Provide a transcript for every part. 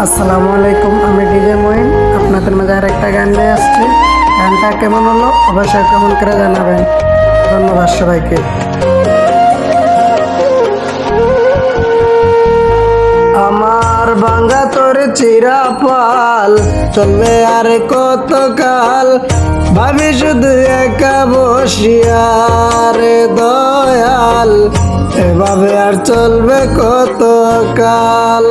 আসসালামু আলাইকুম, আমি ডিজে মইন আপনাদের মাঝে আর একটা গান নিয়ে আসছি। গানটা কেমন হলো অবশ্যই কেমন করে জানাবেন। ধন্যবাদ সবাইকে। আমার ভাঙ্গা তোর চিরা পাল চলবে আর কত কাল, ভাবি শুধু একা বসিয়া রে দয়াল, এভাবে আর চলবে কত কাল।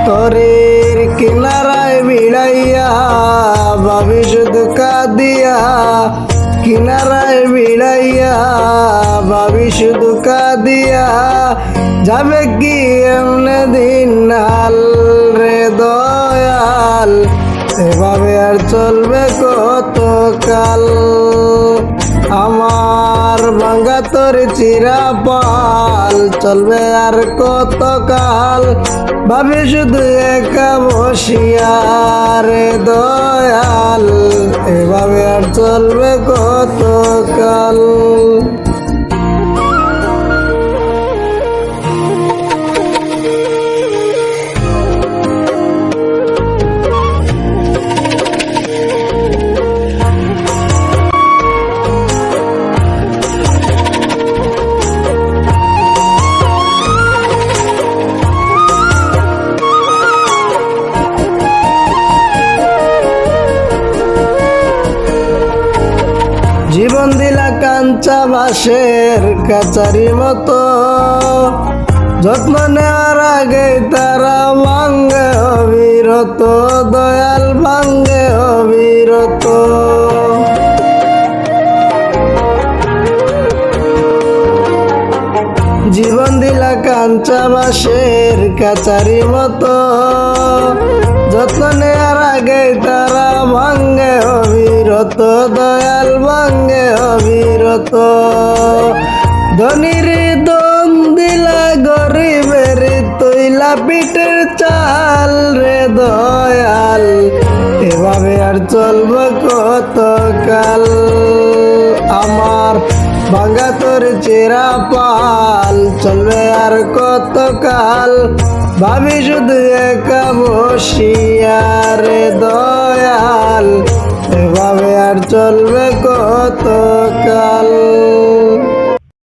তরের কিনারায় ভিড়াইয়া ভাবি শুধু কাঁদিয়া, কিনারায় ভিড়াইয়া ভাবি শুধু কাঁদিয়া, যাবে কি এমনে দিন নাল রে দয়াল, এভাবে আর চলবে কত কাল। আমার ভাঙ্গা তোর চিরা পাল চলবে আর কত কাল, ভাবি শুধু একা বসিয়া রে দয়াল, এভাবে আর চলবে কত কাল। জীবন দিলা কাঞ্চা বাঁশের কাচারি মতো, যত্ন নেওয়ার আগে তারা ভাঙ্গে অবিরত, দয়াল ভাঙ্গে অবিরত। জীবন দিলা কাঞ্চা বাঁশের কাচারি মতো, যত্ন নেওয়ার আগে তারা ভাঙ্গে অবিরত, দয়াল ভাঙ্গে অবিরত। ধনীর দন দিলা গরিবের তৈলা পিঠের চাল রে দয়াল, এভাবে আর চলব কত কাল। আমার ভাঙ্গা তোর চেরা পাল চলবে আর কত কাল, ভাবি শুধু একা বসিয়া রে দয়াল, এভাবে আর চলবে কত কাল।